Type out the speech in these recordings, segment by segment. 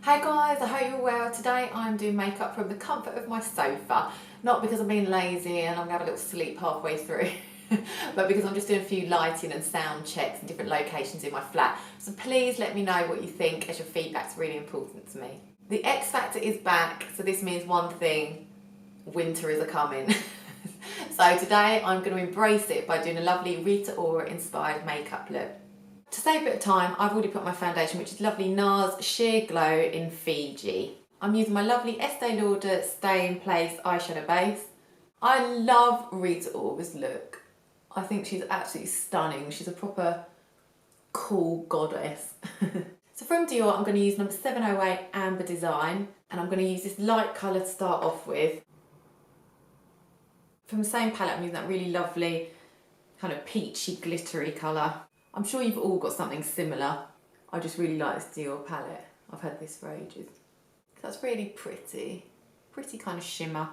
Hey guys, I hope you're well. Today I'm doing makeup from the comfort of my sofa. Not because I'm being lazy and I'm going to have a little sleep halfway through, but because I'm just doing a few lighting and sound checks in different locations in my flat. So please let me know what you think, as your feedback's really important to me. The X Factor is back, so this means one thing: winter is a-coming. So today I'm going to embrace it by doing a lovely Rita Ora inspired makeup look. To save a bit of time, I've already put my foundation, which is lovely NARS Sheer Glow in Fiji. I'm using my lovely Estee Lauder Stay in Place eyeshadow base. I love Rita Ora's look. I think she's absolutely stunning. She's a proper cool goddess. So from Dior, I'm going to use number 708 Amber Design, and I'm going to use this light colour to start off with. From the same palette, I'm using that really lovely kind of peachy, glittery colour. I'm sure you've all got something similar. I just really like this Dior palette. I've had this for ages. That's really pretty kind of shimmer.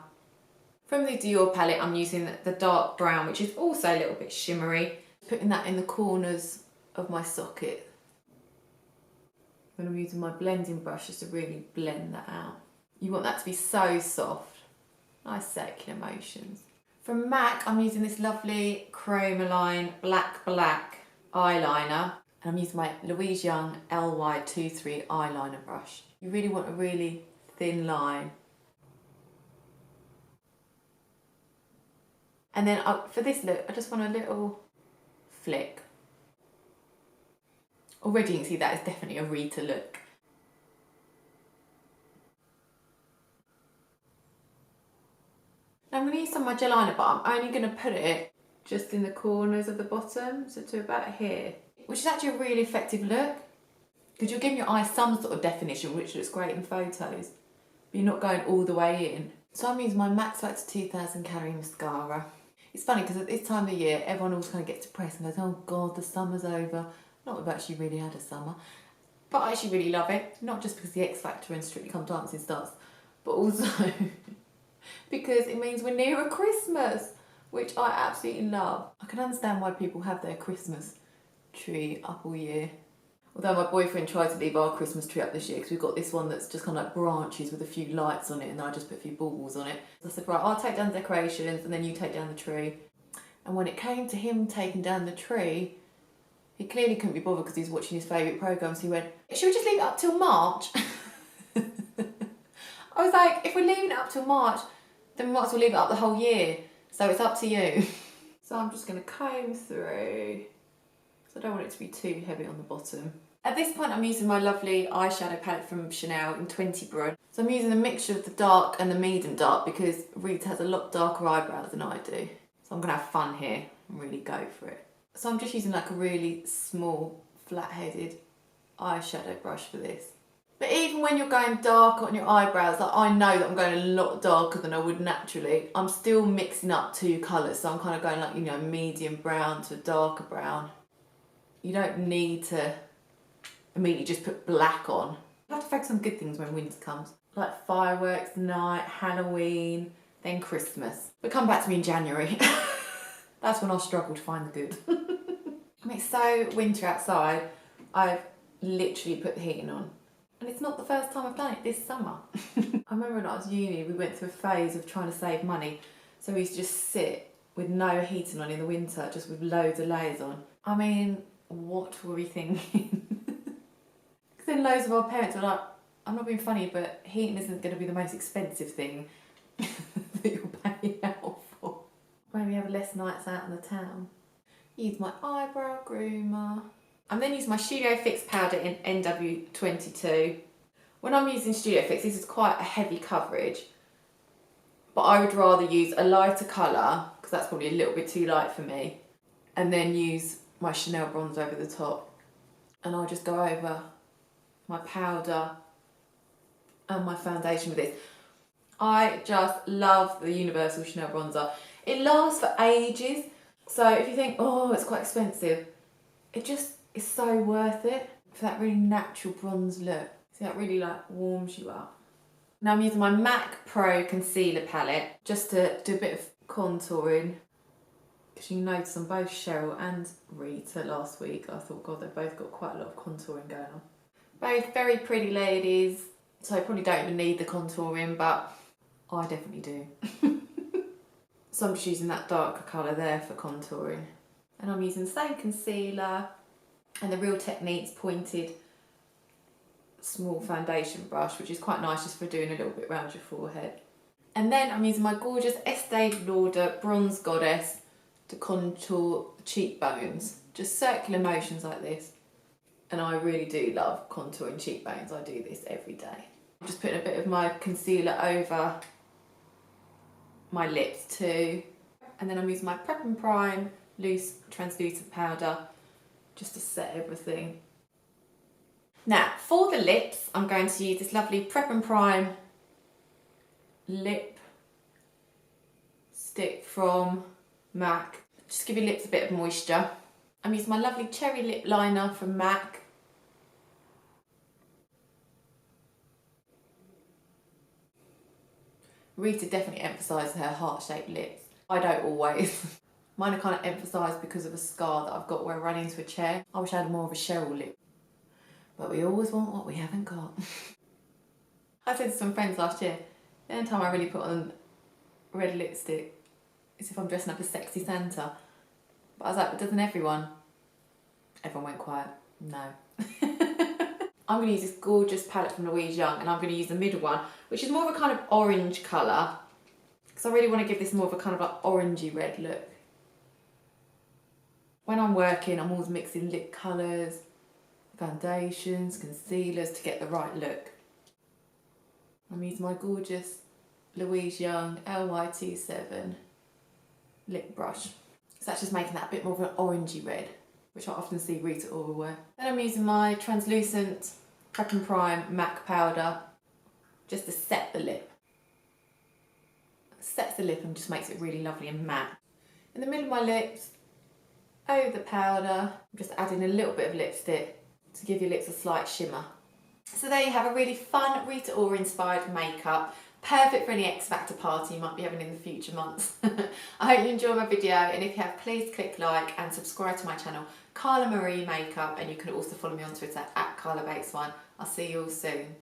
From the Dior palette, I'm using the dark brown, which is also a little bit shimmery. Putting that in the corners of my socket. And I'm using my blending brush just to really blend that out. You want that to be so soft. Nice circular motions. From MAC, I'm using this lovely Chromaline Black eyeliner, and I'm using my Louise Young LY23 eyeliner brush. You really want a really thin line. And then for this look, I just want a little flick. Already you can see that is definitely a Rita look. Now I'm going to use some of my gel liner, but I'm only going to put it just in the corners of the bottom, so to about here, which is actually a really effective look, because you're giving your eye some sort of definition, which looks great in photos, but you're not going all the way in. So I'm using my Max Factor 2000 Calorie Mascara. It's funny because at this time of year, everyone always kind of gets depressed and goes, oh God, the summer's over. Not that we've actually really had a summer, but I actually really love it. Not just because the X Factor and Strictly Come Dancing starts, but also because it means we're nearer Christmas, which I absolutely love. I can understand why people have their Christmas tree up all year. Although my boyfriend tried to leave our Christmas tree up this year because we've got this one that's just kind of like branches with a few lights on it, and I just put a few balls on it. So I said, right, I'll take down the decorations and then you take down the tree. And when it came to him taking down the tree, he clearly couldn't be bothered because he's watching his favourite programmes. He went, should we just leave it up till March? I was like, if we're leaving it up till March, then we might as well leave it up the whole year. So it's up to you. So I'm just going to comb through, so I don't want it to be too heavy on the bottom. At this point I'm using my lovely eyeshadow palette from Chanel in 20 Broad. So I'm using a mixture of the dark and the medium dark because Rita has a lot darker eyebrows than I do. So I'm going to have fun here and really go for it. So I'm just using like a really small flat-headed eyeshadow brush for this. But even when you're going dark on your eyebrows, like I know that I'm going a lot darker than I would naturally, I'm still mixing up two colours. So I'm kind of going like, you know, medium brown to a darker brown. You don't need to immediately just put black on. You have to focus on good things when winter comes. Like fireworks night, Halloween, then Christmas. But come back to me in January. That's when I'll struggle to find the good. I mean, it's so winter outside, I've literally put the heating on. And it's not the first time I've done it this summer. I remember when I was at uni, we went through a phase of trying to save money. So we used to just sit with no heating on in the winter, just with loads of layers on. I mean, what were we thinking? Because then loads of our parents were like, I'm not being funny, but heating isn't going to be the most expensive thing that you'll pay out for. Maybe have less nights out in the town. Use my eyebrow groomer. I'm then using my Studio Fix powder in NW22. When I'm using Studio Fix, this is quite a heavy coverage, but I would rather use a lighter colour, because that's probably a little bit too light for me, and then use my Chanel bronzer over the top. And I'll just go over my powder and my foundation with this. I just love the Universal Chanel bronzer. It lasts for ages, so if you think, oh, it's quite expensive, it just is so worth it for that really natural bronze look. See, that really like warms you up. Now I'm using my MAC Pro Concealer palette just to do a bit of contouring. Because you noticed on both Cheryl and Rita last week, I thought, God, they've both got quite a lot of contouring going on. Both very pretty ladies. So I probably don't even need the contouring, but I definitely do. So I'm just using that darker colour there for contouring. And I'm using the same concealer and the Real Techniques pointed small foundation brush, which is quite nice just for doing a little bit around your forehead. And then I'm using my gorgeous Estee Lauder Bronze Goddess to contour cheekbones. Just circular motions like this. And I really do love contouring cheekbones. I do this every day. I'm just putting a bit of my concealer over my lips too. And then I'm using my Prep and Prime loose translucent powder just to set everything. Now, for the lips, I'm going to use this lovely Prep and Prime lip stick from MAC. Just give your lips a bit of moisture. I'm using my lovely cherry lip liner from MAC. Rita definitely emphasises her heart-shaped lips. I don't always. Mine are kind of emphasised because of a scar that I've got where I ran into a chair. I wish I had more of a Cheryl lip. But we always want what we haven't got. I said to some friends last year, the only time I really put on red lipstick is if I'm dressing up as sexy Santa. But I was like, but doesn't everyone? Everyone went quiet. No. I'm going to use this gorgeous palette from Louise Young, and I'm going to use the middle one, which is more of a kind of orange colour. Because I really want to give this more of a kind of like orangey red look. When I'm working, I'm always mixing lip colours, foundations, concealers to get the right look. I'm using my gorgeous Louise Young LY27 lip brush. So that's just making that a bit more of an orangey red, which I often see Rita Ora wear. Then I'm using my translucent Prep and Prime MAC powder just to set the lip. It sets the lip and just makes it really lovely and matte. In the middle of my lips, over the powder, I'm just adding a little bit of lipstick to give your lips a slight shimmer. So there you have a really fun Rita Ora inspired makeup. Perfect for any X Factor party you might be having in the future months. I hope you enjoy my video, and if you have, please click like and subscribe to my channel, Carla Marie Makeup, and you can also follow me on Twitter @CarlaBakes1. I'll see you all soon.